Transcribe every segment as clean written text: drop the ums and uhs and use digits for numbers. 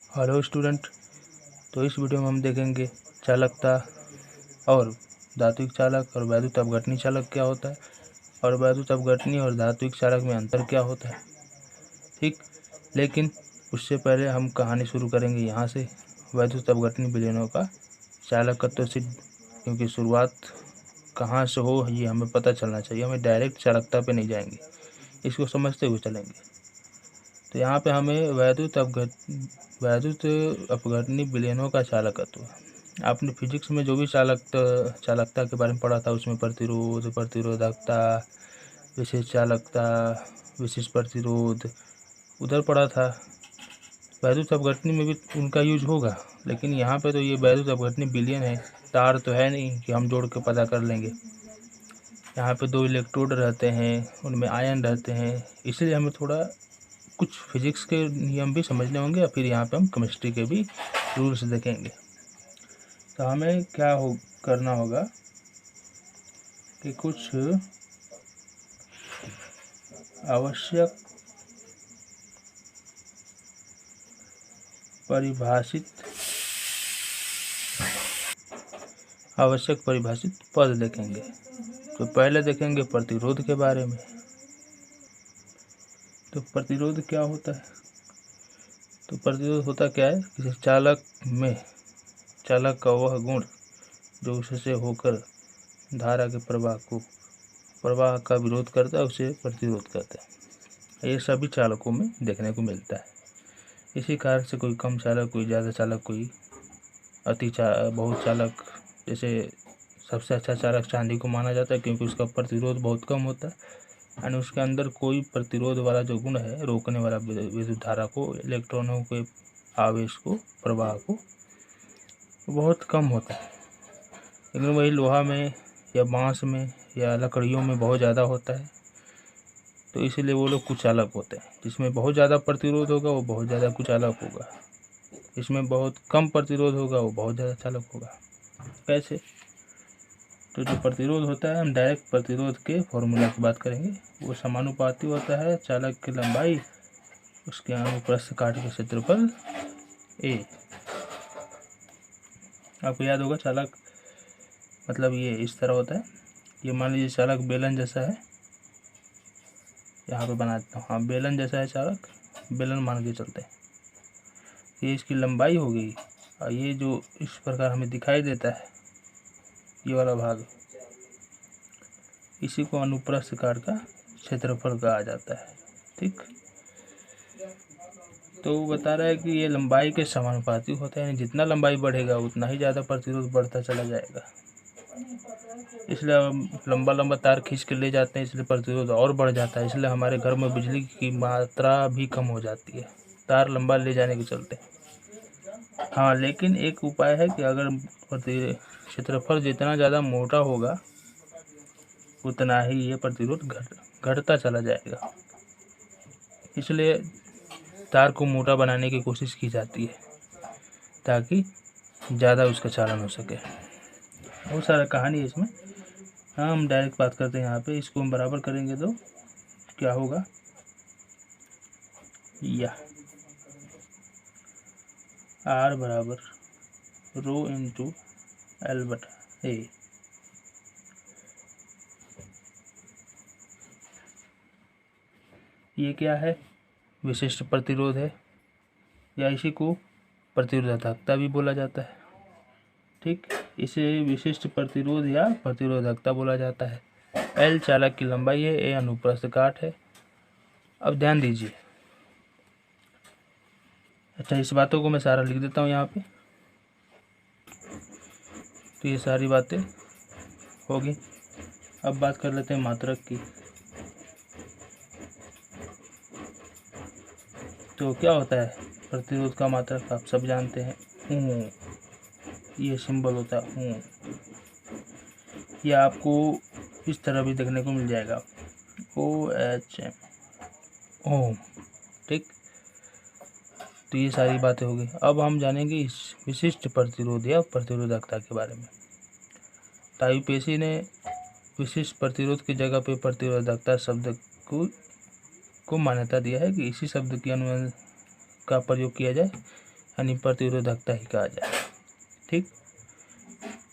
Hello student. तो इस video में हम देखेंगे चालकता और धात्विक चालक और वैद्युत अपघटनी चालक क्या होता है और वैद्युत अपघटनी और धात्विक चालक में अंतर क्या होता है। ठीक, लेकिन उससे पहले हम कहानी शुरू करेंगे यहाँ से। वैद्युत अपघटनी विलयनों का चालकत्व से, क्योंकि शुरुआत कहाँ से हो ये हमें पता चलना चाहिए। हमें डायरेक्ट चालकता पे नहीं जाएंगे, इसको समझते हुए चलेंगे। तो यहाँ पे हमें वैद्युत अपघटनी विलयनों का चालकत्व, आपने फिजिक्स में जो भी चालकता के बारे में पढ़ा था उसमें प्रतिरोध, प्रतिरोधकता, विशेष चालकता, विशेष प्रतिरोध उधर पढ़ा था। वैद्युत अपघटनी में भी उनका यूज होगा, लेकिन यहाँ पे तो ये वैद्युत अपघटनी विलयन है। तार तो है नहीं कि हम जोड़ के पता कर लेंगे। यहाँ पे 2 इलेक्ट्रोड रहते हैं, उनमें आयन रहते हैं, इसलिए हमें थोड़ा कुछ फिजिक्स के नियम भी समझने होंगे। और फिर यहाँ पे हम केमिस्ट्री के भी रूल्स देखेंगे। तो हमें क्या करना होगा कि कुछ आवश्यक परिभाषित पद देखेंगे। तो पहले देखेंगे प्रतिरोध के बारे में। तो प्रतिरोध क्या होता है? तो प्रतिरोध होता क्या है? किसी चालक का वह गुण जो उससे होकर धारा के प्रवाह का विरोध करता है, उसे प्रतिरोध कहते हैं। ये सभी चालकों में देखने को मिलता है। इसी कारण से कोई कम चालक, कोई ज़्यादा चालक, कोई बहुत चालक, जैसे सबसे अच्छा चालक चांदी को माना जाता है, क्योंकि उसका प्रतिरोध बहुत कम होता है। यानी उसके अंदर कोई प्रतिरोध वाला जो गुण है, रोकने वाला विद्युत धारा को, इलेक्ट्रॉनों के आवेश को, प्रवाह को, बहुत कम होता है। लेकिन वही लोहा में या बांस में या लकड़ियों में बहुत ज़्यादा होता है। तो इसीलिए वो लोग कुचालक होते हैं। जिसमें बहुत ज़्यादा प्रतिरोध होगा वो बहुत ज़्यादा कुचालक होगा, इसमें बहुत कम प्रतिरोध होगा वो बहुत ज़्यादा चालक होगा। कैसे? तो जो प्रतिरोध होता है, हम डायरेक्ट प्रतिरोध के फॉर्मूला की बात करेंगे। वो समानुपाती होता है चालक की लंबाई उसके अनुप्रस्थ काट के क्षेत्रफल ए। आपको याद होगा चालक मतलब ये इस तरह होता है। ये मान लीजिए चालक बेलन जैसा है, यहाँ पे बना देता हूँ। हाँ, बेलन जैसा है चालक, बेलन मान के चलते हैं। ये इसकी लंबाई हो गई, और ये जो इस प्रकार हमें दिखाई देता है ये वाला भाग, इसी को अनुप्रस्थ काट का क्षेत्रफल कहा जाता है। ठीक, तो वो बता रहा है कि ये लंबाई के समानुपाती होता है। जितना लंबाई बढ़ेगा उतना ही ज़्यादा प्रतिरोध बढ़ता चला जाएगा। इसलिए हम लंबा लंबा तार खींच के ले जाते हैं, इसलिए प्रतिरोध और बढ़ जाता है। इसलिए हमारे घर में बिजली की मात्रा भी कम हो जाती है, तार लंबा ले जाने के चलते। हाँ, लेकिन एक उपाय है कि अगर क्षेत्रफल जितना ज़्यादा मोटा होगा उतना ही ये प्रतिरोध घटता चला जाएगा। इसलिए तार को मोटा बनाने की कोशिश की जाती है ताकि ज़्यादा उसका चालन हो सके। बहुत सारा कहानी है इसमें। हाँ, हम डायरेक्ट बात करते हैं यहाँ पे। इसको हम बराबर करेंगे तो क्या होगा, या R बराबर रो इंटू एल बटा ए। ये क्या है? विशिष्ट प्रतिरोध है, या इसी को प्रतिरोधकता भी बोला जाता है। ठीक, इसे विशिष्ट प्रतिरोध या प्रतिरोधकता बोला जाता है। एल चालक की लंबाई है, ए अनुप्रस्थ काट है। अब ध्यान दीजिए। अच्छा, इस बातों को मैं सारा लिख देता हूँ यहाँ पे। तो ये सारी बातें होगी। अब बात कर लेते हैं मात्रक की। तो क्या होता है प्रतिरोध का मात्रक? आप सब जानते हैं, ये सिंबल होता है। यह आपको इस तरह भी देखने को मिल जाएगा, OHM, ओम। ठीक, तो ये सारी बातें हो गई। अब हम जानेंगे इस विशिष्ट प्रतिरोध या प्रतिरोधकता के बारे में। तायुपेशी ने विशिष्ट प्रतिरोध की जगह पे प्रतिरोधकता शब्द को मान्यता दिया है कि इसी शब्द की अनुमान का प्रयोग किया जाए। यानी प्रतिरोधकता ही कहा जाए। ठीक,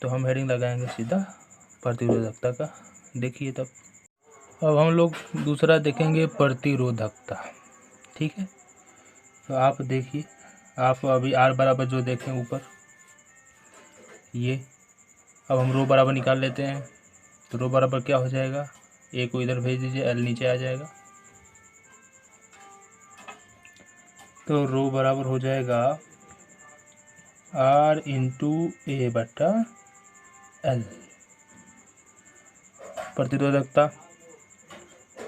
तो हम हेडिंग लगाएंगे सीधा प्रतिरोधकता का। देखिए तब अब हम लोग दूसरा देखेंगे प्रतिरोधकता। ठीक है, तो आप देखिए, आप अभी R बराबर जो देखें ऊपर ये, अब हम रो बराबर निकाल लेते हैं। तो रो बराबर क्या हो जाएगा, ए को इधर भेज दीजिए, L नीचे आ जाएगा। तो रो बराबर हो जाएगा R इंटू ए बटा L प्रतिरोधकता।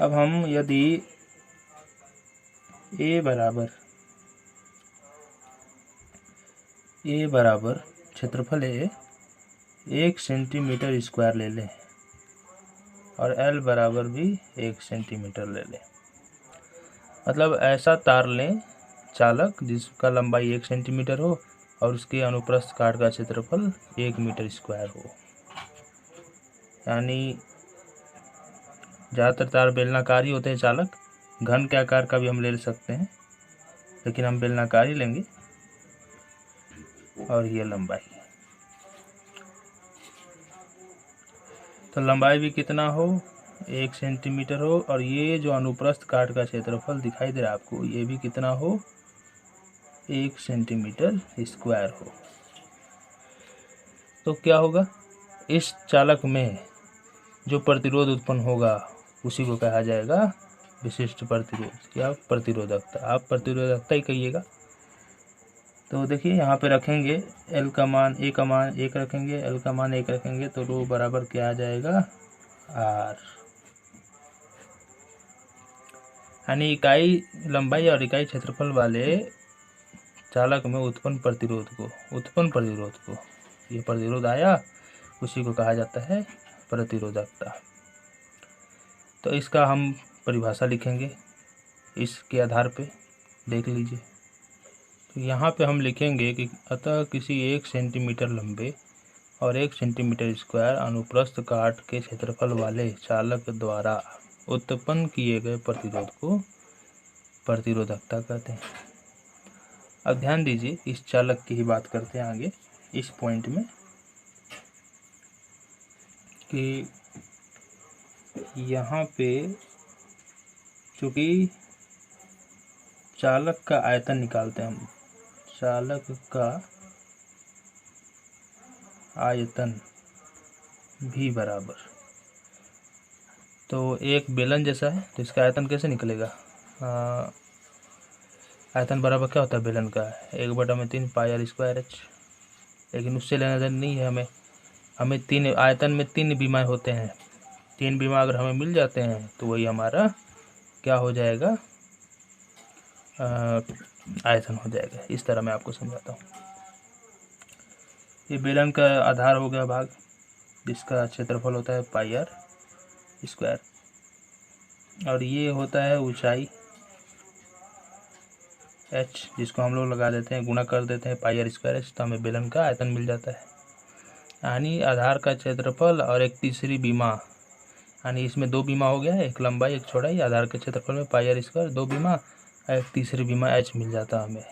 अब हम यदि ए बराबर क्षेत्रफल ए 1 सेंटीमीटर स्क्वायर ले लें और L बराबर भी 1 सेंटीमीटर ले लें, मतलब ऐसा तार लें चालक जिसका लंबाई 1 सेंटीमीटर हो और उसके अनुप्रस्थ काट का क्षेत्रफल 1 मीटर स्क्वायर हो। यानी ज़्यादातर तार बेलनाकार ही होते हैं चालक, घन के आकार का भी हम ले सकते हैं, लेकिन हम बेलनाकार ही लेंगे। और ये लंबाई, तो लंबाई भी कितना हो, 1 सेंटीमीटर हो, और ये जो अनुप्रस्थ काट का क्षेत्रफल दिखाई दे रहा है आपको, ये भी कितना हो, 1 सेंटीमीटर स्क्वायर हो। तो क्या होगा, इस चालक में जो प्रतिरोध उत्पन्न होगा उसी को कहा जाएगा विशिष्ट प्रतिरोध या प्रतिरोधकता। आप प्रतिरोधकता ही कहिएगा। तो देखिए यहाँ पे रखेंगे L का मान, A का मान 1 रखेंगे, L का मान 1 रखेंगे, तो रो बराबर क्या आ जाएगा, R। यानी इकाई लंबाई और इकाई क्षेत्रफल वाले चालक में उत्पन्न प्रतिरोध को ये प्रतिरोध आया, उसी को कहा जाता है प्रतिरोधकता। तो इसका हम परिभाषा लिखेंगे इसके आधार पे, देख लीजिए। तो यहाँ पे हम लिखेंगे कि अतः किसी 1 सेंटीमीटर लंबे और 1 सेंटीमीटर स्क्वायर अनुप्रस्थ काट के क्षेत्रफल वाले चालक द्वारा उत्पन्न किए गए प्रतिरोध को प्रतिरोधकता कहते हैं। अब ध्यान दीजिए, इस चालक की ही बात करते हैं आगे इस पॉइंट में, कि यहाँ पे चूँकि चालक का आयतन निकालते हैं हम, चालक का आयतन भी बराबर, तो एक बेलन जैसा है तो इसका आयतन कैसे निकलेगा, आयतन बराबर क्या होता है बेलन का, 1/3 पाई r स्क्वायर h। लेकिन उससे लेना देना नहीं है हमें 3 आयतन में 3 बीमा होते हैं, 3 बीमा अगर हमें मिल जाते हैं तो वही हमारा क्या हो जाएगा, आयतन हो जाएगा। इस तरह मैं आपको समझाता हूँ। ये बेलन का आधार हो गया भाग, जिसका क्षेत्रफल होता है पाई r स्क्वायर, और ये होता है ऊंचाई h, जिसको हम लोग लगा देते हैं, गुणा कर देते हैं पाई r स्क्वायर h, तो हमें बेलन का आयतन मिल जाता है। यानी आधार का क्षेत्रफल और एक तीसरी बीमा, यानी इसमें 2 बीमा हो गया है, एक लंबाई एक चौड़ाई, आधार के क्षेत्रफल में पाई r स्क्वायर 2 बीमा, एक तीसरी बीमा h मिल जाता हमें,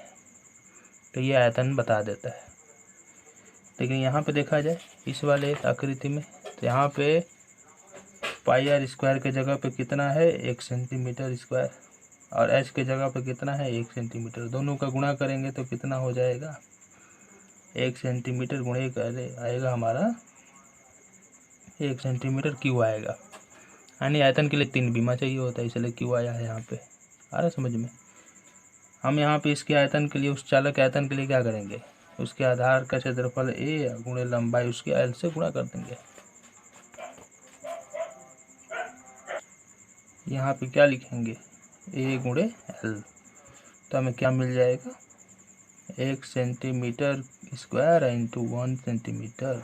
तो ये आयतन बता देता है। लेकिन यहाँ पे देखा जाए इस वाले आकृति में, तो यहाँ पे पाई r स्क्वायर के जगह पे कितना है, 1 सेंटीमीटर स्क्वायर, और h के जगह पे कितना है, 1 सेंटीमीटर। दोनों का गुणा करेंगे तो कितना हो जाएगा, 1 सेंटीमीटर गुणे आएगा हमारा 1 सेंटीमीटर क्यू आएगा। यानी आयतन के लिए 3 बीमा चाहिए होता है, इसलिए क्यू आया है यहाँ पे। आ रहा समझ में। हम यहाँ पे इसके आयतन के लिए, उस चालक के आयतन के लिए क्या करेंगे, उसके आधार का क्षेत्रफल ए गुणे लंबाई उसके एल से गुणा कर देंगे। यहाँ पे क्या लिखेंगे, ए गुणे एल, तो हमें क्या मिल जाएगा, 1 सेंटीमीटर स्क्वायर इंटू 1 सेंटीमीटर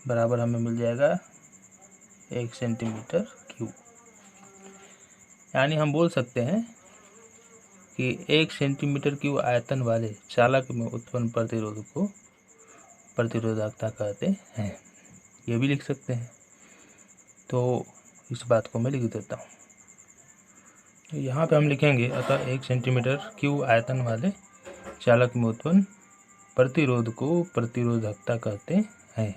बराबर हमें मिल जाएगा 1 सेंटीमीटर क्यूब। यानी हम बोल सकते हैं कि 1 सेंटीमीटर क्यूब आयतन वाले चालक में उत्पन्न प्रतिरोध को प्रतिरोधकता कहते हैं। ये भी लिख सकते हैं, तो इस बात को मैं लिख देता हूँ। यहाँ पे हम लिखेंगे अतः 1 सेंटीमीटर क्यूब आयतन वाले चालक में उत्पन्न प्रतिरोध को प्रतिरोधकता कहते हैं।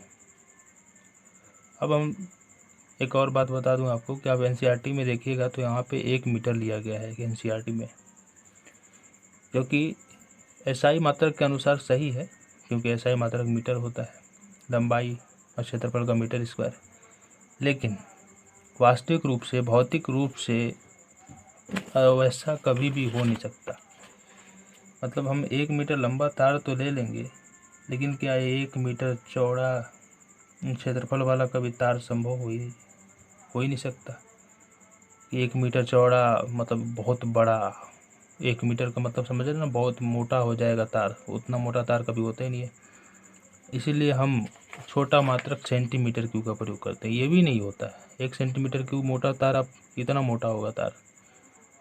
अब हम एक और बात बता दूं आपको कि आप एनसीईआरटी में देखिएगा तो यहाँ पे 1 मीटर लिया गया है एनसीईआरटी में, जो कि एसआई मात्रक के अनुसार सही है, क्योंकि एसआई मात्रक मीटर होता है, लंबाई और क्षेत्रफल का मीटर स्क्वायर। लेकिन वास्तविक रूप से, भौतिक रूप से वैसा कभी भी हो नहीं सकता। मतलब हम 1 मीटर लंबा तार तो ले लेंगे, लेकिन क्या 1 मीटर चौड़ा क्षेत्रफल वाला कभी तार संभव हो ही नहीं सकता। 1 मीटर चौड़ा मतलब बहुत बड़ा, 1 मीटर का मतलब समझ रहे ना, बहुत मोटा हो जाएगा तार, उतना मोटा तार कभी होता ही नहीं है। इसीलिए हम छोटा मात्रक सेंटीमीटर क्यूब का प्रयोग करते हैं। ये भी नहीं होता है 1 सेंटीमीटर क्यूब मोटा तार, अब इतना मोटा होगा तार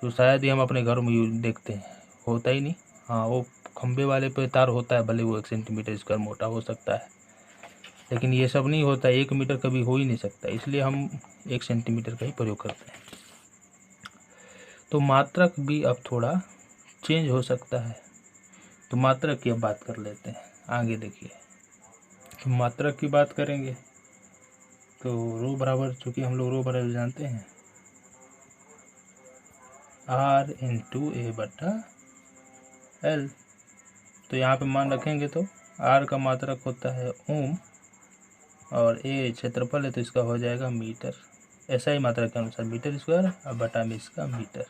जो शायद ही हम अपने घर में यूज देखते हैं, होता ही नहीं। हाँ, वो खंबे वाले पे तार होता है, भले वो 1 सेंटीमीटर स्क्वायर मोटा हो सकता है, लेकिन ये सब नहीं होता, 1 मीटर कभी हो ही नहीं सकता। इसलिए हम 1 सेंटीमीटर का ही प्रयोग करते हैं। तो मात्रक भी अब थोड़ा चेंज हो सकता है। तो मात्रक की अब बात कर लेते हैं। आगे देखिए, तो मात्रक की बात करेंगे तो रो बराबर, चूँकि हम लोग रो बराबर जानते हैं R × A/L, तो यहाँ पे मान रखेंगे तो R का मात्रक होता है ओम और A क्षेत्रफल है तो इसका हो जाएगा मीटर। एसआई मात्रक के अनुसार मीटर स्क्वायर और बटा में इसका मीटर।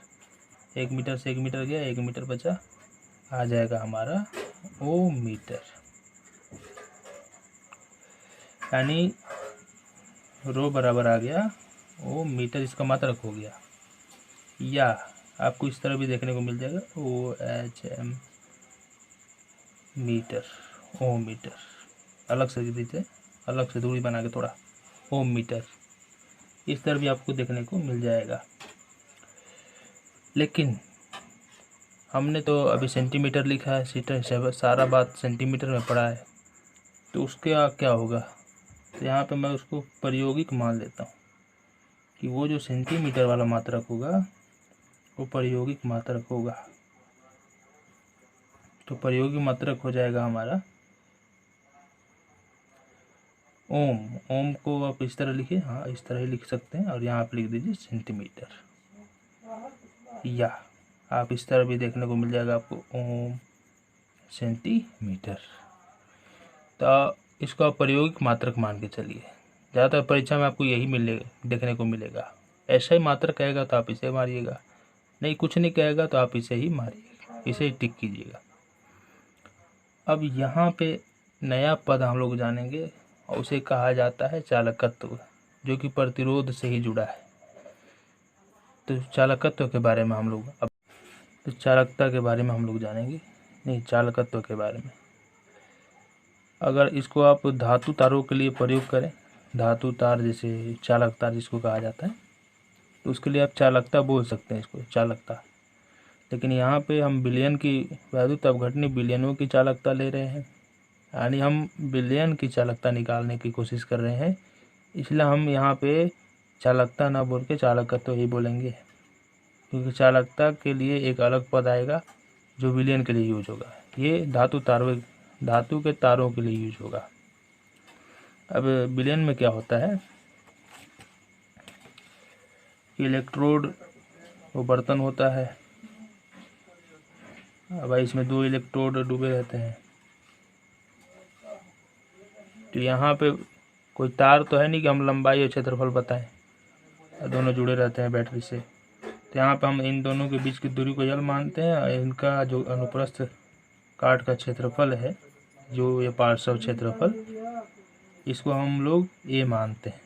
1 मीटर से 1 मीटर गया, 1 मीटर बचा, आ जाएगा हमारा ओम मीटर। यानी रो बराबर आ गया ओम मीटर, इसका मात्रक हो गया। या आपको इस तरह भी देखने को मिल जाएगा OHM मीटर, ओम मीटर। अलग से दीजिए, अलग से दूरी बना के थोड़ा, ओम मीटर, इस तरह भी आपको देखने को मिल जाएगा। लेकिन हमने तो अभी सेंटीमीटर लिखा है, सीटर सारा बात सेंटीमीटर में पड़ा है, तो उसके क्या होगा। तो यहाँ पे मैं उसको प्रायोगिक मान लेता हूँ कि वो जो सेंटीमीटर वाला मात्रक होगा वो प्रायोगिक मात्रक होगा। तो प्रायोगिक मात्रक हो जाएगा हमारा ओम। ओम को आप इस तरह लिखिए, हाँ इस तरह ही लिख सकते हैं, और यहाँ आप लिख दीजिए सेंटीमीटर, या आप इस तरह भी देखने को मिल जाएगा आपको ओम सेंटीमीटर। तो इसको आप प्रायोगिक मात्रक मान के चलिए। ज़्यादातर परीक्षा में आपको यही देखने को मिलेगा। ऐसा ही मात्रक कहेगा तो आप इसे मारिएगा, नहीं कुछ नहीं कहेगा तो आप इसे ही मारिएगा, इसे ही टिक कीजिएगा। अब यहाँ पे नया पद हम लोग जानेंगे और उसे कहा जाता है चालकत्व, जो कि प्रतिरोध से ही जुड़ा है। तो चालकत्व के बारे में हम लोग अब, तो चालकता के बारे में हम लोग जानेंगे, नहीं चालकत्व के बारे में। अगर इसको आप धातु तारों के लिए प्रयोग करें, धातु तार जैसे चालक तार जिसको कहा जाता है, तो उसके लिए आप चालकता बोल सकते हैं, इसको चालकता। लेकिन यहाँ पे हम बिलियन की वैद्युत अपघटनी बिलियनों की चालकता ले रहे हैं, यानी हम बिलियन की चालकता निकालने की कोशिश कर रहे हैं, इसलिए हम यहाँ पे चालकता ना बोल के चालकत्व ही बोलेंगे, क्योंकि चालकता के लिए एक अलग पद आएगा जो बिलियन के लिए यूज होगा। ये धातु के तारों के लिए यूज होगा। अब बिलियन में क्या होता है, इलेक्ट्रोड वो बर्तन होता है, अब इसमें 2 इलेक्ट्रोड डूबे रहते हैं। तो यहाँ पे कोई तार तो है नहीं कि हम लंबाई और क्षेत्रफल बताएं, दोनों जुड़े रहते हैं बैटरी से। तो यहाँ पे हम इन दोनों के बीच की दूरी को L मानते हैं, और इनका जो अनुप्रस्थ काट का क्षेत्रफल है, जो ये पार्श्व क्षेत्रफल, इसको हम लोग A मानते हैं,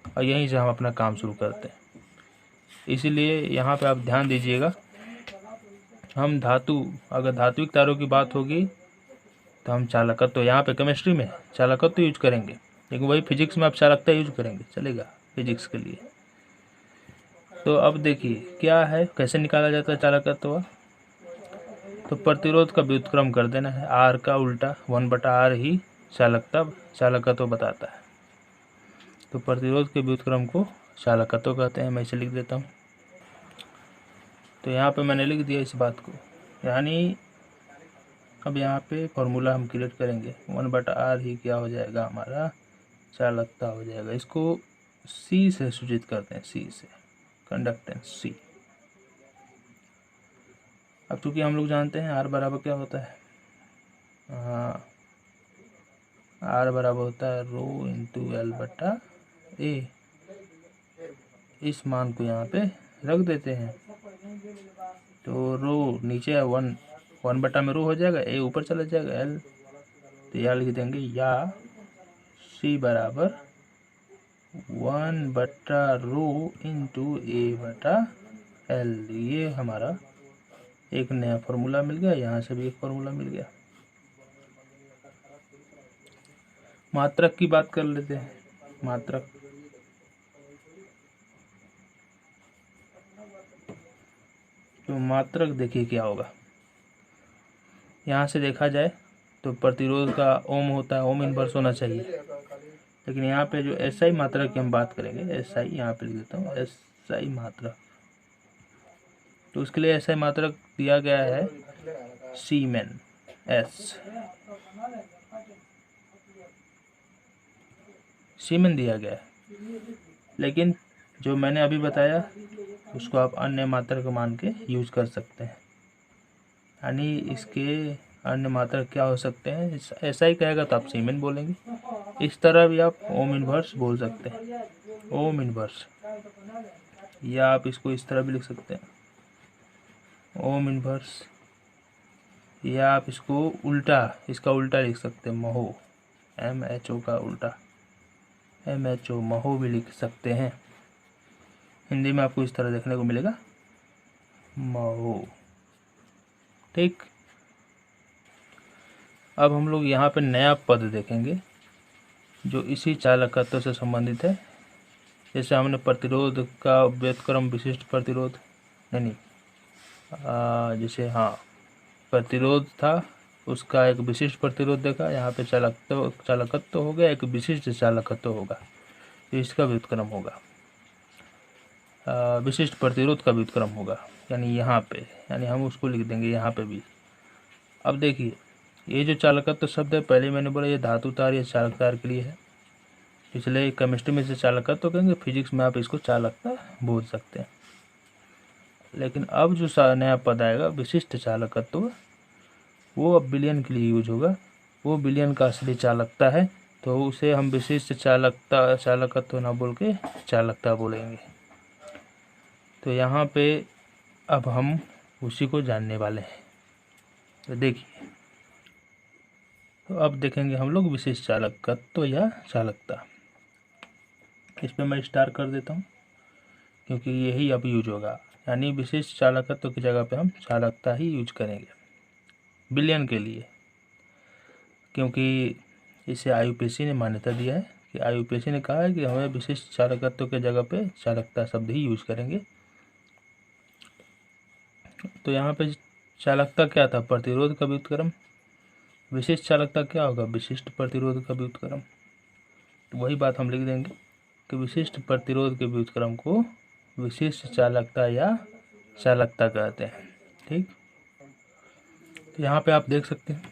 और यहीं से हम अपना काम शुरू करते हैं। इसीलिए यहाँ पे आप ध्यान दीजिएगा, हम अगर धात्विक तारों की बात होगी तो हम चालकत्व, यहाँ पे केमिस्ट्री में चालकत्व यूज करेंगे, लेकिन वही फिजिक्स में आप चालकता यूज करेंगे, चलेगा फिजिक्स के लिए। तो अब देखिए क्या है, कैसे निकाला जाता है चालकत्व। तो प्रतिरोध का व्युत्क्रम कर देना है, R का उल्टा 1/R ही चालकत्व बताता है। तो प्रतिरोध के व्युत्क्रम को चालकत्व कहते हैं, मैं इसे लिख देता हूँ। तो यहाँ पे मैंने लिख दिया इस बात को, यानी अब यहाँ पे फॉर्मूला हम क्रिएट करेंगे, 1/r ही क्या हो जाएगा हमारा, चालकता हो जाएगा। इसको C से सूचित करते हैं, C से, कंडक्टेंस C। अब चूंकि हम लोग जानते हैं R बराबर क्या होता है, हाँ, R बराबर होता है ρ×L/A। इस मान को यहाँ पे रख देते हैं, तो रो नीचे है 1 में रो हो जाएगा, A ऊपर चला जाएगा, L, तो यहाँ लिख देंगे या C बराबर 1/ρ×A/L। ये हमारा एक नया फॉर्मूला मिल गया, यहाँ से भी एक फॉर्मूला मिल गया। मात्रक की बात कर लेते हैं, मात्रक। तो मात्रक देखिए क्या होगा, यहाँ से देखा जाए तो प्रतिरोध का ओम होता है, ओम इनवर्स होना चाहिए, लेकिन यहाँ पे जो SI मात्रक की हम बात करेंगे, SI यहाँ पे लिख देता हूँ, SI मात्रक। तो उसके लिए SI मात्रक दिया गया है सीमेन, S सीमेन दिया गया है, लेकिन जो मैंने अभी बताया उसको आप अन्य मात्रक मान के यूज कर सकते हैं। यानी इसके अन्य मात्रक क्या हो सकते हैं, SI कहेगा तो आप सीमेन बोलेंगे, इस तरह भी आप ओम इनवर्स बोल सकते हैं, ओम इनवर्स, या आप इसको इस तरह भी लिख सकते हैं, ओम इनवर्स, या आप इसको उल्टा, इसका उल्टा लिख सकते हैं, महो, MHO का उल्टा, MHO, महो भी लिख सकते हैं। हिंदी में आपको इस तरह देखने को मिलेगा, महो। ठीक, अब हम लोग यहाँ पे नया पद देखेंगे जो इसी चालकत्व से संबंधित है। जैसे हमने प्रतिरोध का व्युत्क्रम विशिष्ट प्रतिरोध, नहीं, जैसे हाँ, प्रतिरोध था, उसका एक विशिष्ट प्रतिरोध देखा, यहाँ पे चालकत्व हो गया, एक विशिष्ट चालकत्व होगा, तो इसका व्युत्क्रम होगा, विशिष्ट प्रतिरोध का व्युत्क्रम होगा, यानी यहाँ पे, यानी हम उसको लिख देंगे यहाँ पे भी। अब देखिए, ये जो चालकत्व शब्द है, पहले मैंने बोला ये धातु तार या चालक तार के लिए है, इसलिए केमिस्ट्री में इसे चालकत्व कहेंगे, फिजिक्स में आप इसको चालकता बोल सकते हैं। लेकिन अब जो नया पद आएगा विशिष्ट चालकत्व, वो अब विलयन के लिए यूज होगा, वो विलयन का असली चालकता है, तो उसे हम विशिष्ट चालकत्व ना बोल के चालकता बोलेंगे। तो यहाँ पे अब हम उसी को जानने वाले हैं। तो देखिए, तो अब देखेंगे हम लोग विशिष्ट चालकत्व या चालकता। इस पे मैं स्टार कर देता हूँ, क्योंकि यही अब यूज होगा, यानी विशिष्ट चालकत्व की जगह पे हम चालकता ही यूज करेंगे विलयन के लिए, क्योंकि इसे IUPAC ने मान्यता दिया है कि IUPAC ने कहा है कि हमें विशिष्ट चालकत्व के जगह पे चालकता शब्द ही यूज करेंगे। तो यहाँ पे चालकता क्या था, प्रतिरोध का व्युत्क्रम, विशिष्ट चालकता क्या होगा, विशिष्ट प्रतिरोध का व्युत्क्रम। तो वही बात हम लिख देंगे कि विशिष्ट प्रतिरोध के व्युत्क्रम को विशिष्ट चालकता या चालकता कहते हैं। ठीक, तो यहाँ पे आप देख सकते हैं,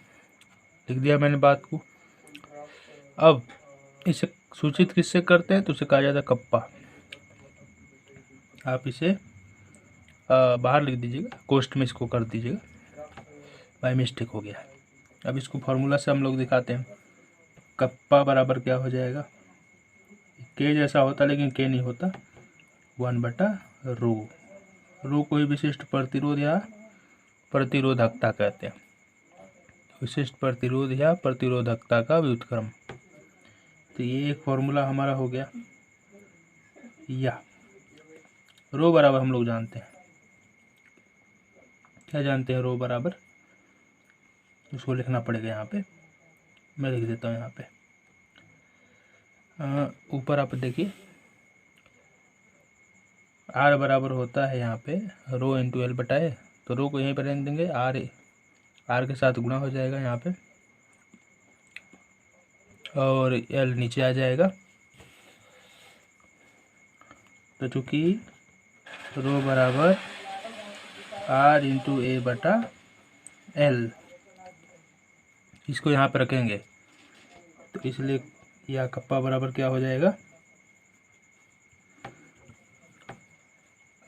लिख दिया मैंने बात को। अब इसे सूचित किससे करते हैं, तो उसे कहा जाता है कप्पा। आप इसे बाहर लिख दीजिएगा, कोष्ठ में इसको कर दीजिएगा, बाय मिस्टेक हो गया। अब इसको फार्मूला से हम लोग दिखाते हैं, कप्पा बराबर क्या हो जाएगा, के जैसा होता लेकिन के नहीं होता, 1/ρ। रो को ही विशिष्ट प्रतिरोध या प्रतिरोधकता कहते हैं, विशिष्ट प्रतिरोध या प्रतिरोधकता का व्युत्क्रम। तो ये एक फॉर्मूला हमारा हो गया। या रो बराबर हम लोग जानते हैं, क्या जानते हैं, रो बराबर, उसको लिखना पड़ेगा, यहाँ पे मैं लिख देता हूँ। यहाँ पे ऊपर आप देखिए, R बराबर होता है यहाँ पे ρ×L/A, तो रो को यहीं पर रहने देंगे, R के साथ गुणा हो जाएगा यहाँ पे, और L नीचे आ जाएगा। तो चूँकि रो बराबर R × A/L, इसको यहाँ पर रखेंगे तो इसलिए यह कप्पा बराबर क्या हो जाएगा,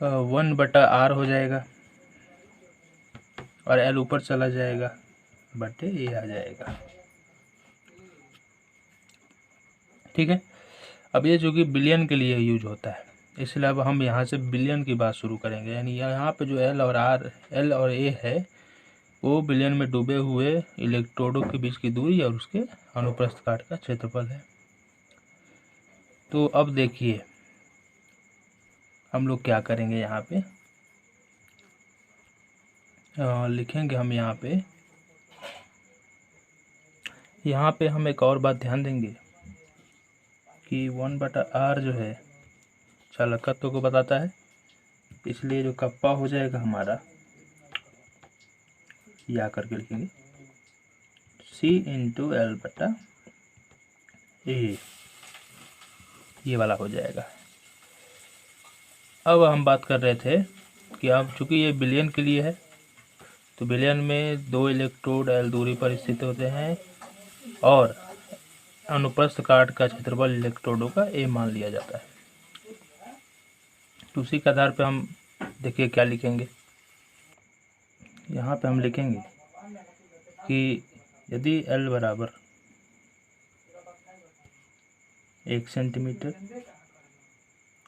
1/r हो जाएगा और L ऊपर चला जाएगा बटे ए आ जाएगा। ठीक है, अब ये जो कि बिलियन के लिए यूज होता है, इसलिए अब हम यहाँ से बिलियन की बात शुरू करेंगे। यानी यहाँ पे जो L और A है वो बिलियन में डूबे हुए इलेक्ट्रोडों के बीच की दूरी और उसके अनुप्रस्थ काट का क्षेत्रफल है। तो अब देखिए हम लोग क्या करेंगे, यहाँ पे लिखेंगे हम यहाँ पे हम एक और बात ध्यान देंगे कि 1/r जो है चालकत्व को बताता है, इसलिए जो कप्पा हो जाएगा हमारा, या करके लिखेंगे C × L/A, ये वाला हो जाएगा। अब हम बात कर रहे थे कि अब चूंकि ये बिलियन के लिए है तो बिलियन में 2 इलेक्ट्रोड L दूरी पर स्थित होते हैं और अनुप्रस्थ काट का क्षेत्रफल इलेक्ट्रोडों का A मान लिया जाता है। तो उसी के आधार पर हम देखिए क्या लिखेंगे, यहाँ पे हम लिखेंगे कि यदि L बराबर 1 सेंटीमीटर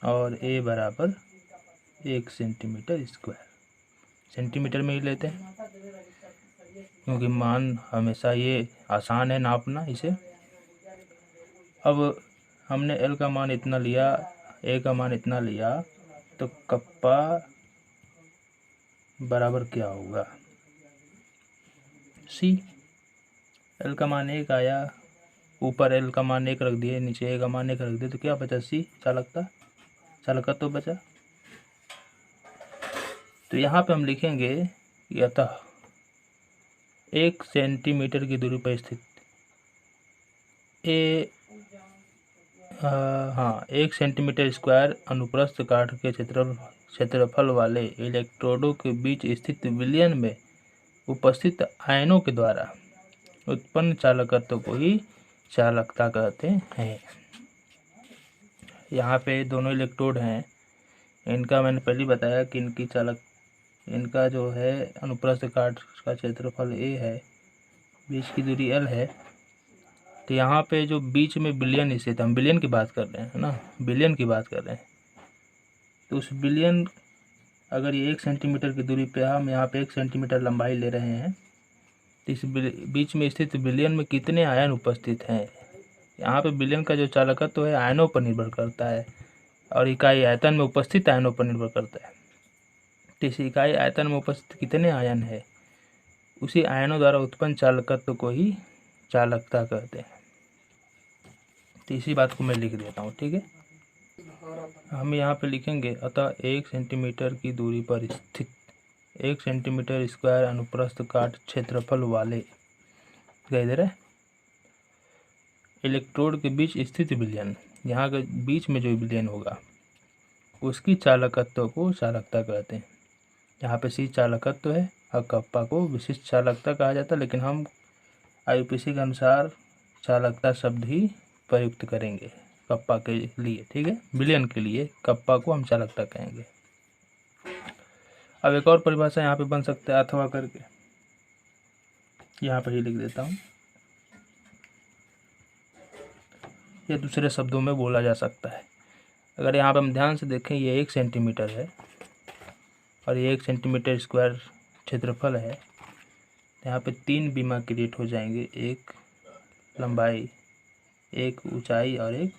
और A बराबर 1 सेंटीमीटर स्क्वायर, सेंटीमीटर में ही लेते हैं क्योंकि मान हमेशा ये आसान है नापना इसे। अब हमने L का मान इतना लिया, A का मान इतना लिया, तो कप्पा बराबर क्या होगा, C। L का मान 1 आया, ऊपर L का मान 1 रख दिए, नीचे A का मान 1 रख दिए, तो क्या बचा, C चालकत्व तो बचा। तो यहाँ पे हम लिखेंगे कि अतः 1 सेंटीमीटर की दूरी पर स्थित 1 सेंटीमीटर स्क्वायर अनुप्रस्थ काट के क्षेत्रफल वाले इलेक्ट्रोडों के बीच स्थित विलयन में उपस्थित आयनों के द्वारा उत्पन्न चालकत्व को ही चालकता कहते हैं। यहाँ पे दोनों इलेक्ट्रोड हैं, इनका मैंने पहले बताया कि इनका जो है अनुप्रस्थ काट का क्षेत्रफल A है, बीच की दूरी L है। तो यहाँ पे जो बीच में बिलियन स्थित, हम बिलियन की बात कर रहे हैं ना, बिलियन की बात कर रहे हैं, तो उस बिलियन अगर ये 1 सेंटीमीटर की दूरी पे, हम यहाँ पे 1 सेंटीमीटर लंबाई ले रहे हैं, तो इस बीच में स्थित बिलियन में कितने आयन उपस्थित हैं। यहाँ पे बिलियन का जो चालकत्व तो है आयनों पर निर्भर करता है और इकाई आयतन में उपस्थित आयनों पर निर्भर करता है। तो इस इकाई आयतन में उपस्थित कितने आयन है, उसी आयनों द्वारा उत्पन्न चालकत्व को ही चालकता कहते हैं। तो इसी बात को मैं लिख देता हूँ, ठीक है। हम यहाँ पे लिखेंगे अतः 1 सेंटीमीटर की दूरी पर स्थित 1 सेंटीमीटर स्क्वायर अनुप्रस्थ काट क्षेत्रफल वाले, दिखाई दे रहा है, इलेक्ट्रोड के बीच स्थित विलयन, यहाँ के बीच में जो विलयन होगा उसकी चालकत्व को चालकता कहते हैं। यहाँ पे C चालकत्व है और कप्पा को विशिष्ट चालकता कहा जाता है, लेकिन हम IUPAC के अनुसार चालकता शब्द ही प्रयुक्त करेंगे कप्पा के लिए, ठीक है। विलयन के लिए कप्पा को हम चालकता कहेंगे। अब एक और परिभाषा यहाँ पे बन सकता है अथवा करके, यहाँ पर ही लिख देता हूँ, ये दूसरे शब्दों में बोला जा सकता है। अगर यहाँ पे हम ध्यान से देखें, ये 1 सेंटीमीटर है और ये 1 सेंटीमीटर स्क्वायर क्षेत्रफल है, यहाँ पे 3 बीमा क्रिएट हो जाएंगे, एक लंबाई, एक ऊंचाई और एक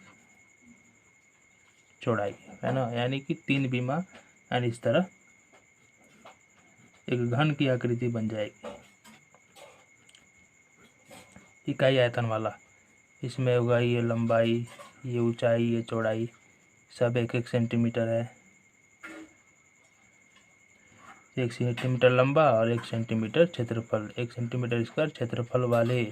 चौड़ाई, है ना। यानी कि 3 बीमा, यानी इस तरह एक घन की आकृति बन जाएगी इकाई आयतन वाला। इसमें होगा ये लंबाई, ये ऊंचाई, ये चौड़ाई, सब 1-1 सेंटीमीटर है, 1 सेंटीमीटर लंबा और 1 सेंटीमीटर क्षेत्रफल, 1 सेंटीमीटर स्क्वायर क्षेत्रफल वाले।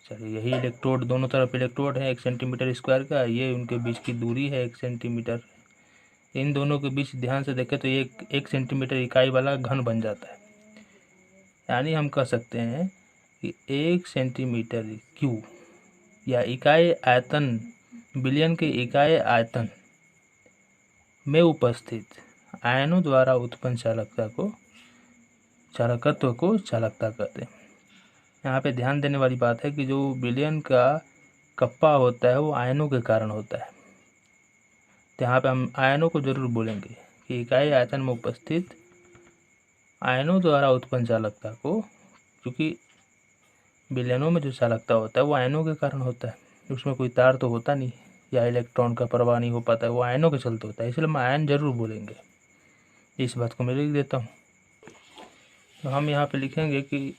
चलिए, यही इलेक्ट्रोड, दोनों तरफ इलेक्ट्रोड है 1 सेंटीमीटर स्क्वायर का, ये उनके बीच की दूरी है 1 सेंटीमीटर। इन दोनों के बीच ध्यान से देखें तो ये 1 सेंटीमीटर इकाई वाला घन बन जाता है। यानी हम कह सकते हैं कि 1 सेंटीमीटर क्यूब या इकाई आयतन बिलियन के इकाई आयतन में उपस्थित आयनों द्वारा उत्पन्न चालकत्व को चालकता कहते हैं। यहाँ पे ध्यान देने वाली बात है कि जो बिलियन का कप्पा होता है वो आयनों के कारण होता है। तो यहाँ पे हम आयनों को जरूर बोलेंगे कि इकाई आयतन में उपस्थित आयनों द्वारा उत्पन्न चालकता को, क्योंकि बिलियनों में जो चालकता होता है वो आयनों के कारण होता है, उसमें कोई तार तो होता नहीं या इलेक्ट्रॉन का प्रवाह नहीं हो पाता है, वो आयनों के चलते होता है, इसलिए हम आयन जरूर बोलेंगे। इस बात को मैं लिख देता हूँ। तो हम यहाँ पे लिखेंगे कि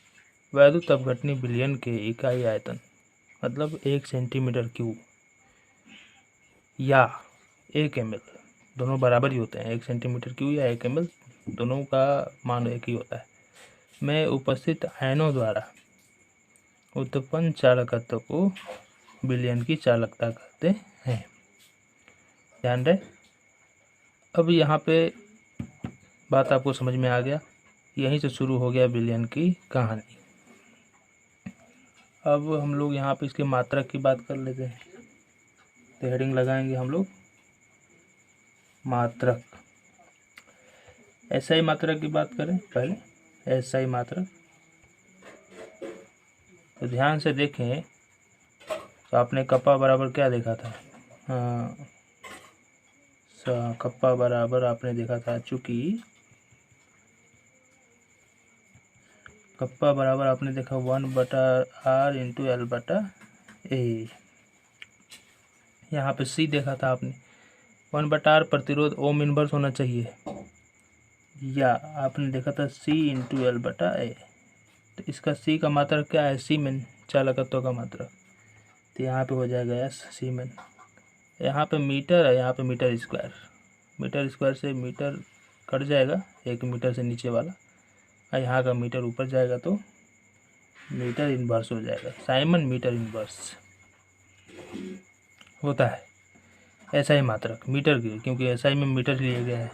वैद्युत अपघटनी बिलियन के इकाई आयतन मतलब 1 सेंटीमीटर क्यूब या 1 ml, दोनों बराबर ही होते हैं। 1 सेंटीमीटर क्यूब या 1 ml दोनों का मान एक ही होता है, में उपस्थित आयनों द्वारा उत्पन्न चालकत्व को बिलियन की चालकता कहते हैं। ध्यान रहे। अब यहाँ पे बात आपको समझ में आ गया, यहीं से शुरू हो गया बिलियन की कहानी। अब हम लोग यहाँ पे इसके मात्रक की बात कर लेते हैं। तो हेडिंग लगाएंगे हम लोग मात्रक। एसआई मात्रक की बात करें पहले, एसआई मात्रक। तो ध्यान से देखें तो आपने कप्पा बराबर क्या देखा था? कप्पा बराबर आपने देखा था, चूंकि कप्पा बराबर आपने देखा 1/r इंटू L/A। यहाँ पे सी देखा था आपने 1/r प्रतिरोध ओम इनवर्स होना चाहिए, या आपने देखा था C इंटू L/A। तो इसका सी का मात्रक क्या है? सीमेन, चालकत्व का मात्रक। तो यहाँ पे हो जाएगा S सीमेन। यहाँ पे मीटर है, यहाँ पे मीटर स्क्वायर। मीटर स्क्वायर से मीटर कट जाएगा, 1 मीटर से नीचे वाला, और यहाँ का मीटर ऊपर जाएगा तो मीटर इनवर्स हो जाएगा। साइमन मीटर इनवर्स होता है एसआई मात्रक मीटर की, क्योंकि एसआई में मीटर लिया गया है।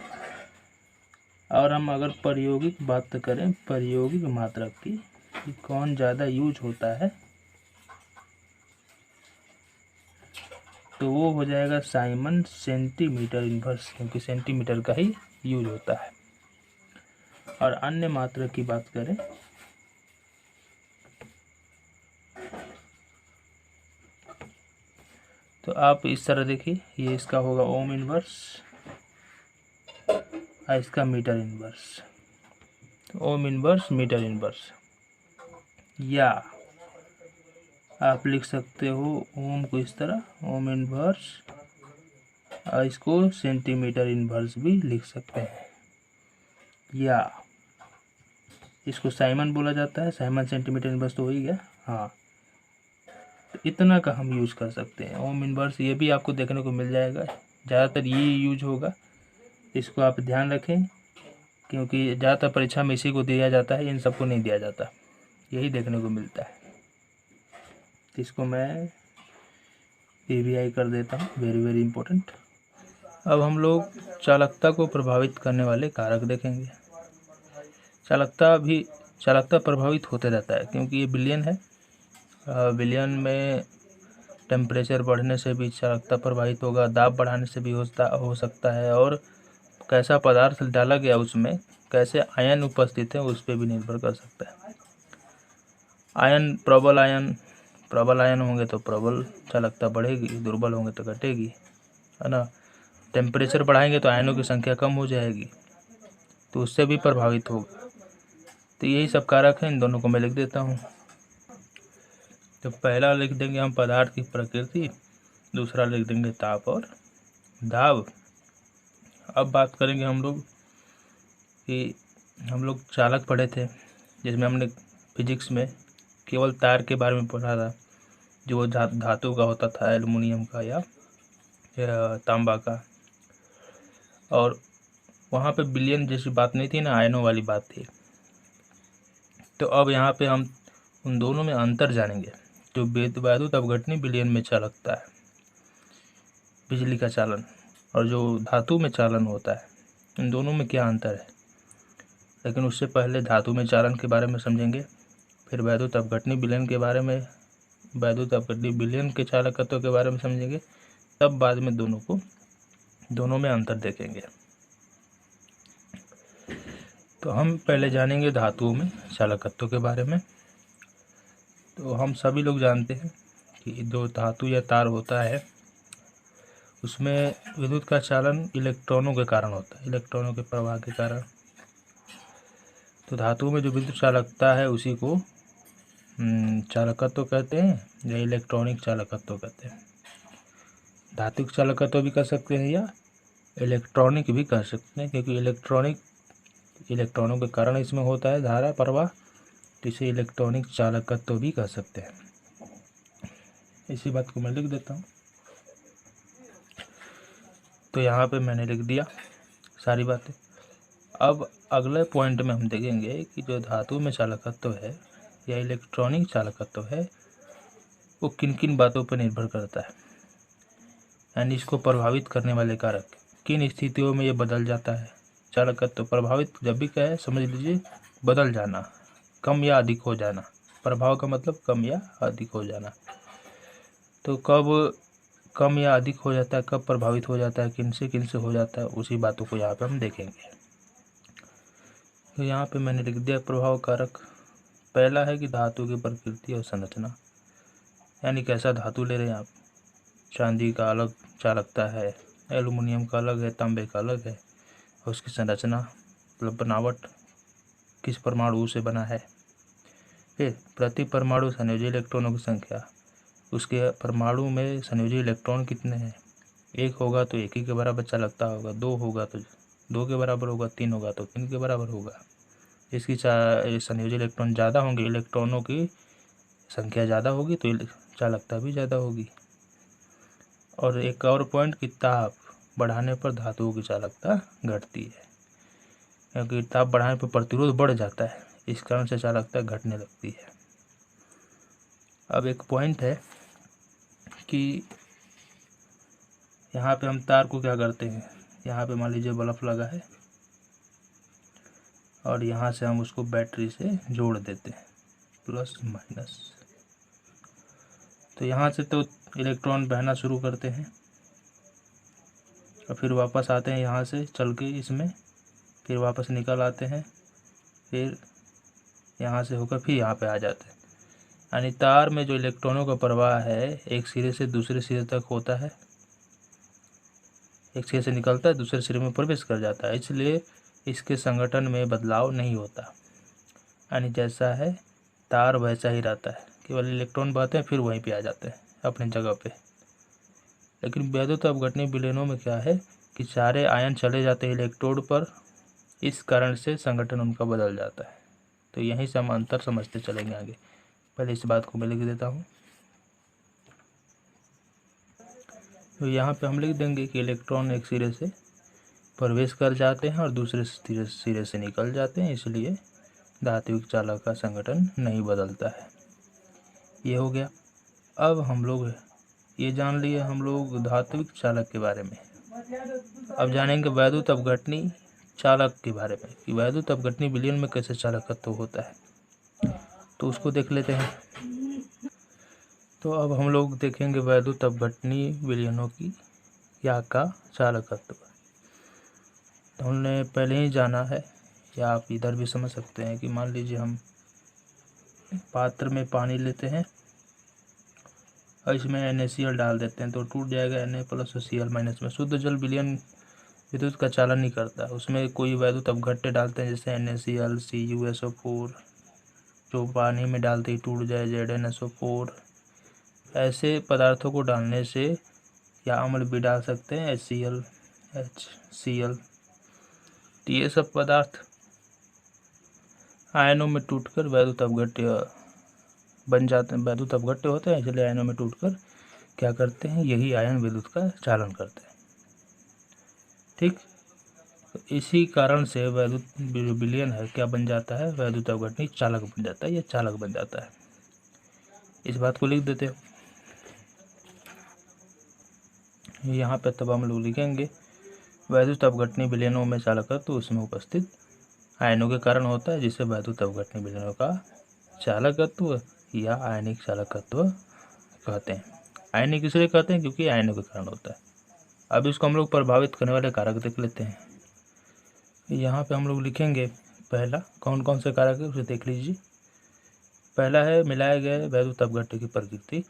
और हम अगर प्रायोगिक बात करें, प्रायोगिक मात्रक की, कि कौन ज़्यादा यूज होता है, तो वो हो जाएगा साइमन सेंटीमीटर इनवर्स, क्योंकि सेंटीमीटर का ही यूज होता है। और अन्य मात्रक की बात करें तो आप इस तरह देखिए, ये इसका होगा ओम इनवर्स और इसका metre inverse. Ohm inverse, metre inverse, या आप लिख सकते हो ओम को इस तरह ओम इनवर्स और इसको सेंटीमीटर इनवर्स भी लिख सकते हैं, या इसको साइमन बोला जाता है। साइमन सेंटीमीटर इनवर्स तो हो ही गया। हाँ, तो इतना का हम यूज कर सकते हैं। ओम इनवर्स ये भी आपको देखने को मिल जाएगा, ज़्यादातर ये यूज होगा, इसको आप ध्यान रखें, क्योंकि ज़्यादातर परीक्षा में इसी को दिया जाता है, इन सबको नहीं दिया जाता, यही देखने को मिलता है। तो इसको मैं PVI कर देता हूँ, वेरी वेरी इंपॉर्टेंट। अब हम लोग चालकता को प्रभावित करने वाले कारक देखेंगे। चालकता प्रभावित होते रहता है, क्योंकि ये बिलियन है। बिलियन में टेम्परेचर बढ़ने से भी चालकता प्रभावित होगा, दाब बढ़ाने से भी हो सकता है, और कैसा पदार्थ डाला गया उसमें कैसे आयन उपस्थित है उस पर भी निर्भर कर सकता है। आयन प्रबल आयन होंगे तो प्रबल चालकता बढ़ेगी, दुर्बल होंगे तो घटेगी, है ना। टेम्परेचर बढ़ाएंगे तो आयनों की संख्या कम हो जाएगी, तो उससे भी प्रभावित होगा। तो यही सब कारक हैं, इन दोनों को मैं लिख देता हूँ। तो पहला लिख देंगे हम पदार्थ की प्रकृति, दूसरा लिख देंगे ताप और दाब। अब बात करेंगे हम लोग कि हम लोग चालक पढ़े थे, जिसमें हमने फिजिक्स में केवल तार के बारे में पढ़ा था, जो धातु का होता था, एल्युमिनियम का या तांबा का, और वहाँ पे बिलियन जैसी बात नहीं थी ना, आयनों वाली बात थी। तो अब यहाँ पे हम उन दोनों में अंतर जानेंगे। जो वैद्युत अपघटनी बिलियन में चालकता है, बिजली का चालन, और जो धातु में चालन होता है, इन दोनों में क्या अंतर है। लेकिन उससे पहले धातु में चालन के बारे में समझेंगे। फिर वैद्युत अपघटनी विलयन के बारे में, वैद्युत अपघटनी विलयन के चालकत्व के बारे में समझेंगे, तब बाद में दोनों में अंतर देखेंगे। तो हम पहले जानेंगे धातुओं में चालकत्व के बारे में। तो हम सभी लोग जानते हैं कि जो धातु या तार होता है उसमें विद्युत का चालन इलेक्ट्रॉनों के कारण होता है, इलेक्ट्रॉनों के प्रवाह के कारण। तो धातुओं में जो विद्युत चालकता है उसी को चालकत्व कहते हैं या इलेक्ट्रॉनिक चालकत्व कहते हैं। धात्विक चालकत्व भी कर सकते हैं या इलेक्ट्रॉनिक भी कर सकते हैं, क्योंकि इलेक्ट्रॉनों के कारण इसमें होता है धारा प्रवाह, तो इसे इलेक्ट्रॉनिक चालकत्व भी कह सकते हैं। इसी बात को मैं लिख देता हूँ। तो यहाँ पे मैंने लिख दिया सारी बातें। अब अगले पॉइंट में हम देखेंगे कि जो धातु में चालकत्व है या इलेक्ट्रॉनिक चालकत्व है वो किन किन बातों पर निर्भर करता है, यानी इसको प्रभावित करने वाले कारक किन स्थितियों में ये बदल जाता है। चालकत्व प्रभावित जब भी कहे समझ लीजिए बदल जाना, कम या अधिक हो जाना। प्रभाव का मतलब कम या अधिक हो जाना। तो कब कम या अधिक हो जाता है, कब प्रभावित हो जाता है, किन से हो जाता है, उसी बातों को यहाँ पे हम देखेंगे। तो यहाँ पे मैंने लिख दिया प्रभाव कारक। पहला है कि धातु की प्रकृति और संरचना, यानी कैसा धातु ले रहे हैं आप। चांदी का अलग चालकता है, एल्युमिनियम का अलग है, तांबे का अलग है। और उसकी संरचना मतलब बनावट किस परमाणु से बना है। फिर प्रति परमाणु संयोजी इलेक्ट्रॉनों की संख्या, उसके परमाणु में संयोजी इलेक्ट्रॉन कितने हैं। एक होगा तो एक ही के बराबर चालकता होगा, दो होगा तो दो के बराबर होगा, तीन होगा तो तीन के बराबर होगा। इसकी संयोजी इलेक्ट्रॉन ज़्यादा होंगे, इलेक्ट्रॉनों की संख्या ज़्यादा होगी तो चालकता भी ज़्यादा होगी। और एक और पॉइंट कि ताप बढ़ाने पर धातुओं की चालकता घटती है, क्योंकि ताप बढ़ाने पर प्रतिरोध बढ़ जाता है, इस कारण से चालकता घटने लगती है। अब एक पॉइंट है कि यहाँ पे हम तार को क्या करते हैं, यहाँ पे मान लीजिए बल्ब लगा है और यहाँ से हम उसको बैटरी से जोड़ देते हैं प्लस माइनस। तो यहाँ से तो इलेक्ट्रॉन बहना शुरू करते हैं और फिर वापस आते हैं यहाँ से चल के इसमें, फिर वापस निकल आते हैं, फिर यहाँ से होकर फिर यहाँ पे आ जाते हैं। यानी तार में जो इलेक्ट्रॉनों का प्रवाह है एक सिरे से दूसरे सिरे तक होता है, एक सिरे से निकलता है दूसरे सिरे में प्रवेश कर जाता है, इसलिए इसके संगठन में बदलाव नहीं होता। यानी जैसा है तार वैसा ही रहता है, केवल इलेक्ट्रॉन बहते हैं फिर वहीं पे आ जाते हैं अपनी जगह पे। लेकिन वैद्युत अपघटनी विलयनों में क्या है कि सारे आयन चले जाते हैं इलेक्ट्रोड पर, इस कारण से संगठन उनका बदल जाता है। तो यहीं से हम अंतर समझते चलेंगे आगे। पहले इस बात को मैं लिख देता हूँ। तो यहाँ पे हम लिख देंगे कि इलेक्ट्रॉन एक सिरे से प्रवेश कर जाते हैं और दूसरे सिरे से निकल जाते हैं, इसलिए धात्विक चालक का संगठन नहीं बदलता है। ये हो गया। अब हम लोग ये जान लिए हम लोग धात्विक चालक के बारे में। अब जानेंगे वैद्युत अपघटनी चालक के बारे में कि वैद्युत अपघटनी विलयन में कैसे चालकत्व होता है, तो उसको देख लेते हैं। तो अब हम लोग देखेंगे वैद्युत अपघटनी विलयनों की या का चालकत्व। तो हमने पहले ही जाना है, या आप इधर भी समझ सकते हैं कि मान लीजिए हम पात्र में पानी लेते हैं और इसमें NaCl डाल देते हैं तो टूट जाएगा Na+Cl- में। शुद्ध जल विलयन विद्युत का चालन नहीं करता, उसमें कोई वैद्युत अपघट्य डालते हैं जैसे NaCl, CuSO4, जो पानी में डालते ही टूट जाए ZnSO4। ऐसे पदार्थों को डालने से, या अम्ल भी डाल सकते हैं HCl, HCl। तो ये सब पदार्थ आयनों में टूटकर वैद्युत अपघट्य बन जाते हैं, वैद्युत अपघट्य होते हैं, इसलिए आयनों में टूटकर क्या करते हैं, यही आयन विद्युत का चालन करते हैं। ठीक, तो इसी कारण से वैद्युत विलयन है क्या बन जाता है, वैद्युत अपघटनी चालक बन जाता है, या चालक बन जाता है। इस बात को लिख देते हो यहाँ पे। तब हम लोग लिखेंगे वैद्युत अपघटनी विलयनों में चालकत्व तो उसमें उपस्थित आयनों के कारण होता है, जिसे वैद्युत अपघटनी विलयनों का चालकत्व या आयनिक चालकत्व कहते हैं। आयनिक इसलिए कहते हैं क्योंकि आयनों के कारण होता है। अब इसको हम लोग प्रभावित करने वाले कारक देख लेते हैं। यहाँ पे हम लोग लिखेंगे पहला कौन कौन से कारक है उसे देख लीजिए। पहला है मिलाए गए वैद्युत अपघट्य की प्रकृति,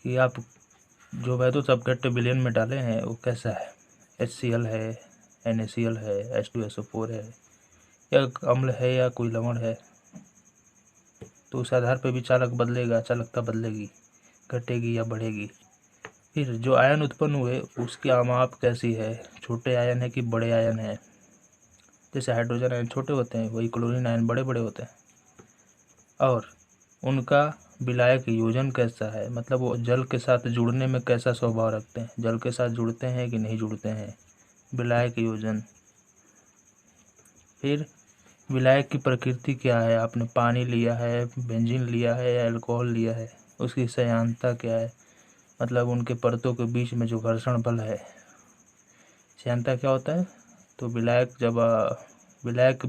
कि आप जो वैद्युत अपघट्य विलयन में डाले हैं वो कैसा है, HCl है, NaCl है, H2SO4 है, या अम्ल है या कोई लवण है, तो उस आधार पर भी चालक बदलेगा, चालकता बदलेगी, घटेगी या बढ़ेगी। फिर जो आयन उत्पन्न हुए उसकी माप कैसी है, छोटे आयन है कि बड़े आयन है। जैसे हाइड्रोजन आयन छोटे होते हैं वही क्लोरीन आयन बड़े बड़े होते हैं। और उनका विलायक योजन कैसा है, मतलब वो जल के साथ जुड़ने में कैसा स्वभाव रखते हैं, जल के साथ जुड़ते हैं कि नहीं जुड़ते हैं, विलायक योजन। फिर विलायक की प्रकृति क्या है, आपने पानी लिया है, बेंजीन लिया है या अल्कोहल लिया है, उसकी सयांता क्या है, मतलब उनके परतों के बीच में जो घर्षण बल है, सयांता क्या होता है। तो विलायक जब विलायक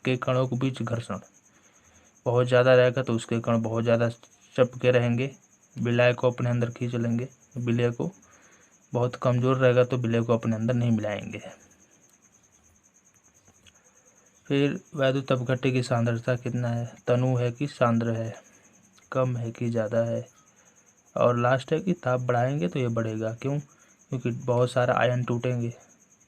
के कणों के बीच घर्षण बहुत ज़्यादा रहेगा तो उसके कण बहुत ज़्यादा चपके रहेंगे, विलय को अपने अंदर खींच लेंगे। विलय को बहुत कमज़ोर रहेगा तो विलय को अपने अंदर नहीं मिलाएंगे। फिर वैद्युत अपघट्य की सांद्रता कितना है, तनु है कि सांद्र है, कम है कि ज़्यादा है। और लास्ट है कि ताप बढ़ाएंगे तो ये बढ़ेगा, क्यों, क्योंकि बहुत सारा आयन टूटेंगे।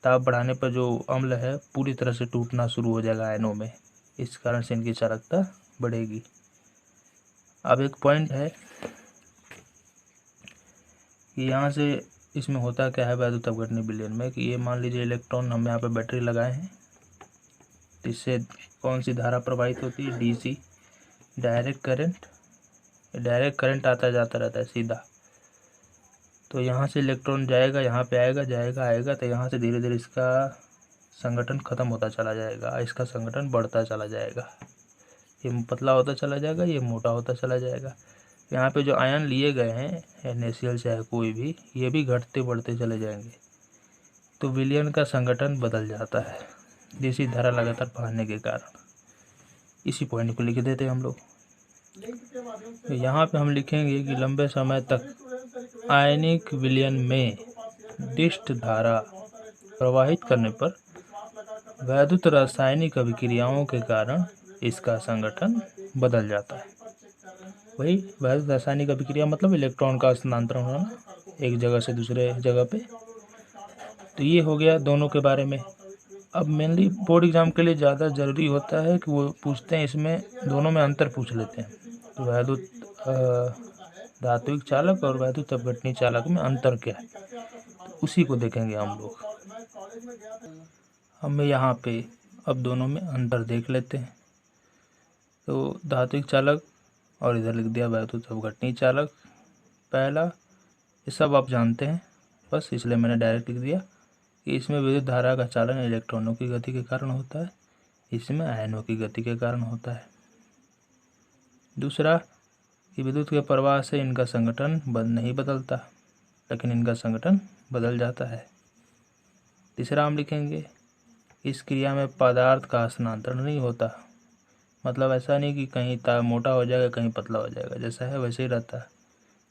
ताप बढ़ाने पर जो अम्ल है पूरी तरह से टूटना शुरू हो जाएगा आयनों में, इस कारण से इनकी चालकता बढ़ेगी। अब एक पॉइंट है कि यहाँ से इसमें होता क्या है वैद्युत अपघटन विलयन में, कि ये मान लीजिए इलेक्ट्रॉन हम यहाँ पे बैटरी लगाए हैं, तो इससे कौन सी धारा प्रवाहित होती है, DC डायरेक्ट करंट आता जाता रहता है सीधा। तो यहाँ से इलेक्ट्रॉन जाएगा, यहाँ पे आएगा, जाएगा आएगा, तो यहाँ से धीरे धीरे इसका संगठन खत्म होता चला जाएगा, इसका संगठन बढ़ता चला जाएगा, ये पतला होता चला जाएगा, ये मोटा होता चला जाएगा। यहाँ पे जो आयन लिए गए हैं NaCl चाहे कोई भी, ये भी घटते बढ़ते चले जाएंगे, तो विलयन का संगठन बदल जाता है DC धारा लगातार बढ़ने के कारण। इसी पॉइंट को लिख देते हैं हम लोग। तो यहाँ पे हम लिखेंगे कि लंबे समय तक आयनिक विलयन में दिष्ट धारा प्रवाहित करने पर वैद्युत रासायनिक अभिक्रियाओं के कारण इसका संगठन बदल जाता है। वही वैद्युत रासायनिक अभिक्रिया मतलब इलेक्ट्रॉन का स्थानांतरण होना एक जगह से दूसरे जगह पे। तो ये हो गया दोनों के बारे में। अब मेनली बोर्ड एग्जाम के लिए ज़्यादा ज़रूरी होता है कि वो पूछते हैं, इसमें दोनों में अंतर पूछ लेते हैं। तो वैद्युत धात्विक चालक और वैद्युत अपघटनीय चालक में अंतर क्या है, तो उसी को देखेंगे हम लोग। हम यहाँ पे अब दोनों में अंतर देख लेते हैं। तो धात्विक चालक और इधर लिख दिया वैद्युत अपघटनीय चालक। पहला ये सब आप जानते हैं, बस इसलिए मैंने डायरेक्ट लिख दिया कि इसमें विद्युत धारा का चालन इलेक्ट्रॉनों की गति के कारण होता है, इसमें आयनों की गति के कारण होता है। दूसरा कि विद्युत के प्रवाह से इनका संगठन नहीं बदलता, लेकिन इनका संगठन बदल जाता है। तीसरा हम लिखेंगे इस क्रिया में पदार्थ का स्थानांतरण नहीं होता, मतलब ऐसा नहीं कि कहीं मोटा हो जाएगा कहीं पतला हो जाएगा, जैसा है वैसे ही रहता है।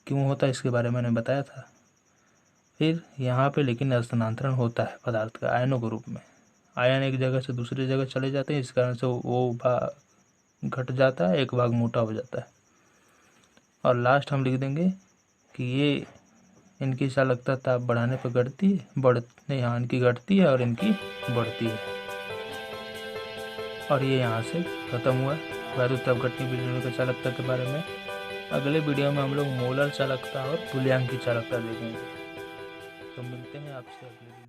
क्यों होता है इसके बारे में मैंने बताया था। फिर यहाँ पे लेकिन स्थानांतरण होता है पदार्थ का आयनों के रूप में, आयन एक जगह से दूसरी जगह चले जाते हैं, इस कारण से वो भाग घट जाता है, एक भाग मोटा हो जाता है। और लास्ट हम लिख देंगे कि ये इनकी चालकता ताप बढ़ाने पर घटती है, यहाँ इनकी घटती है और इनकी बढ़ती है। और ये यहाँ से ख़त्म हुआ वैद्युत अपघटनीय विलयन की चालकता के बारे में। अगले वीडियो में हम लोग मोलर चालकता और तुल्यांक की चालकता देखेंगे। तो मिलते हैं आपसे अगले वीडियो।